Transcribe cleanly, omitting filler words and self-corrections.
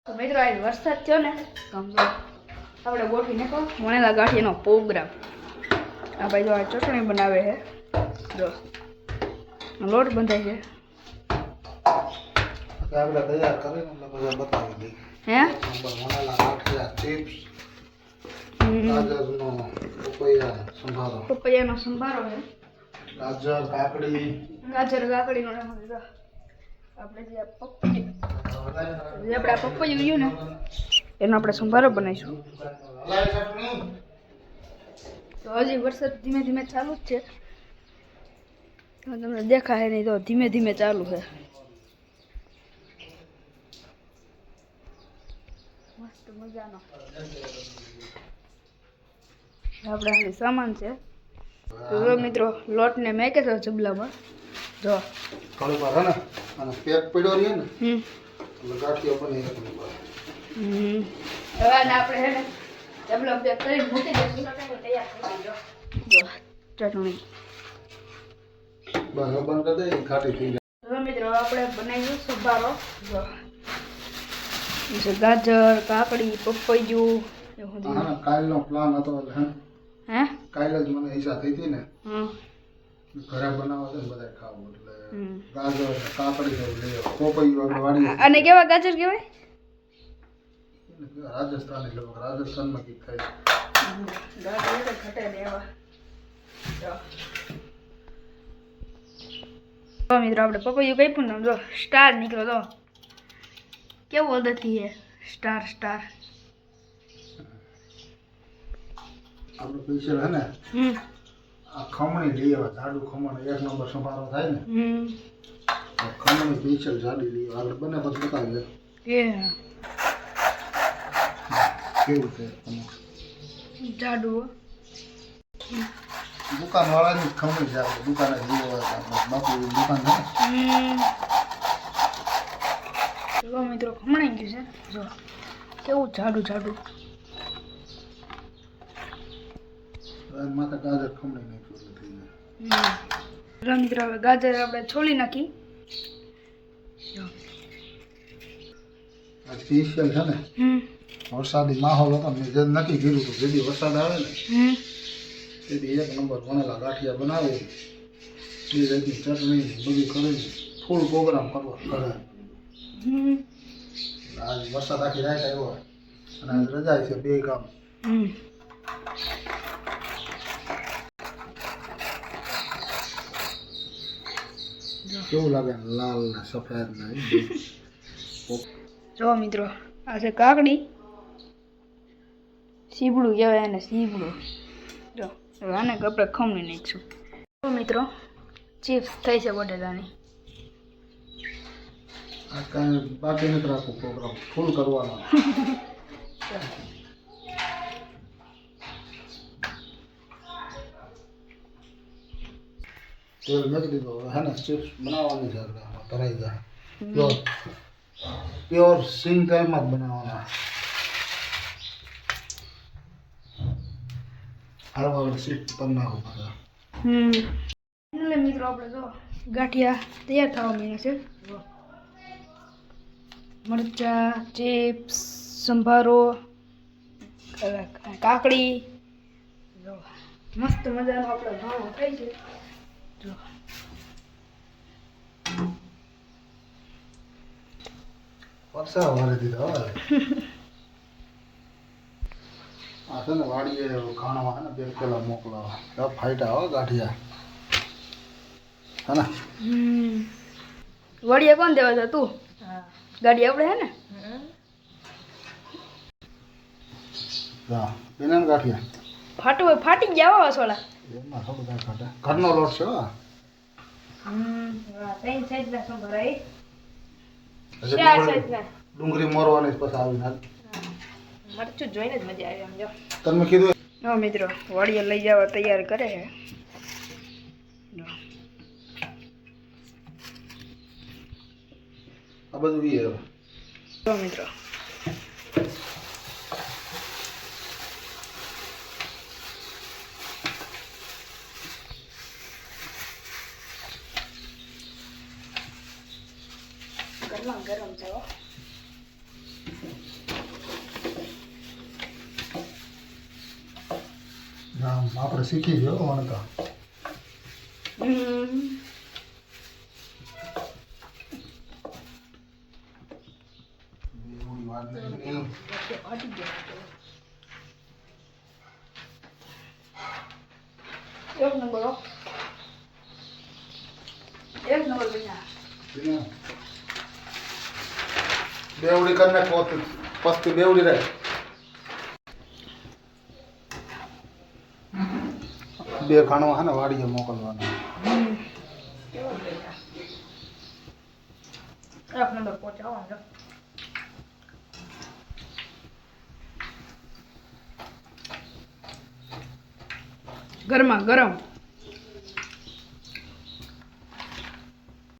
તો મિત્રો આજ વરસાદ થયો ને સમજો આપણે ગોઠવી નાખો વણેલા ગાંઠિયાનો પ્રોગ્રામ. આ ભાઈ જો આ ચટણી બનાવે છે, જો લોટ બંધાય છે. આપણે તૈયાર કરીને બધા બતાવી દઈએ. હે વણેલા ગાંઠિયા, ચિપ્સ, ગાજરનો પપૈયાનો સંભારો છે. ગાજર કાકડીનો આપણે જે પપૈયું ગયું ને એનો આપણે સંભારો બનાવીશું. તો હજી વરસાદ ધીમે ધીમે ચાલુ જ છે, તમને દેખાય નહીં તો ધીમે ધીમે ચાલુ છે. મસ્ત મજાનો આપણે સામાન છે. તો મિત્રો લોટ ને મેકે છે જબલામાં, જો થોડી વાર ને અને પેક પડ્યો રહે ને એટલે ગાંઠિયા બની હવે આપણે હે ને જબલા પેક કરીને મૂકી દઈશું. તૈયાર થઈ ગયો, જો ચટણી બસ બંધ કરી દે, ઘાટી થઈ જાય. હવે મિત્રો આપણે બનાવ્યું સંભારો. જો ગાજર, કાકડી, પપૈયું એવું બધું. હા, કાલનો પ્લાન હતો એટલે હે કાલે જ મને ઈચ્છા થઈ હતી ને ઘરે બનાવવા છે ને બધા ખાવું એટલે ગાજર કાકડી લઈ પપૈયું આપણે વાડીએ. અને કેવા ગાજર કહેવાય? રાજસ્થાન એટલે રાજસ્થાનમાં કઈક થાય ગાજર ઘટે ને એવા. તો મિત્રો આપણે પપૈયું કઈ પણ જો સ્ટાર નીકળ્યો, તો કેવું અદથી હે સ્ટાર સ્ટાર. આપણે સ્પેશિયલ હે ને આ ખમણી લઈ આવ્યા, જાડું ખમણ, એક નંબર સંભારો થાય ને ખમણી સ્પેશિયલ જાડી લઈ આવ્યા. આપણે બને પછી બતાવીએ કેવું છે જાડું. દુકાન વાળાની ખમણી છે, આપણે દુકાને લઈ આવ્યા બાપુ દુકાન છે ને. જો મિત્રો ખમણાઈ ગયું છે, જો કેવું જાડું જાડું. માથે ગાજર ખમણી નાખ્યું એટલે થઈ જાય. મિત્રો હવે ગાજર આપણે છોલી નાખી. આ સ્પેશિયલ છે ને વરસાદી માહોલ હતો, મેં જે નક્કી કર્યું હતું જેથી વરસાદ આવે ને તેથી એક નંબર વણેલા ગાંઠિયા બનાવે, એ જાતની ચટણી બધી કરીને ફૂલ પ્રોગ્રામ કરવા કરે. આજ વરસાદ આખી રાત આવ્યો અને આજ રજા છે, બે કામ. કેવું લાગે લાલ ને સફેદ ને. જો મિત્રો આ છે કાકડી, સીબડું કહેવાય એને, સીબડું. જો હવે આને આપણે ખમણી નાખીશું. જો મિત્રો ચિપ્સ થઈ છે બટેટાની. આ કાંઈ બાકી નથી રાખવું, પ્રોગ્રામ ફૂલ કરવાનો. તેલ મેકી દીધું હે ને, ચિપ્સ બનાવવાની છે એટલે ભરાઈ જાય. પ્યોર સિંગ તેલમાં જ બનાવવાના. હળવા સીટ પર નાખો પાછા. એટલે મિત્રો આપણે જો ગાંઠિયા તૈયાર થવા માંડ્યા છે. મરચા, ચિપ્સ, સંભારો, કાકડી, જો મસ્ત મજાનો આપણો ભાવો થાય છે. જો પરસા વાળી દીધા હવે. આ છે ને વાડીએ ખાણવા ને બે પેલા મોકલાવા ફાઈટા હો ગાંઠિયા હે ને. વડિયા કોણ દેવા છે તું? ગાડી આપણે હે ને. હા બેના ગાંઠિયા ફાટી ગયા હો સોલા. એમાં થોડું કાંઈ ઘટે. ઘરનો લોટ છે હો. ડુંગળી મોરવાની પછી આવી નાખ. મરચું જોઈને જ મજા આવી. આમ જો તમે કીધું હા મિત્રો વડિયા લઈ જવા તૈયાર કરે છે. આ બધું વી હવે જો મિત્રો ગરમ ગરમ છે. આપણે શીખી ગયો વણતા. એવડી વાત નહીં. એક નંબર હો. એક નંબર બન્યા. બેવડી કરીને પસ્તી બેવડી રહે. બે ખાણવા હે ને વાડીએ મોકલવાના. એક નંબર પહોંચાડો. ગરમા ગરમ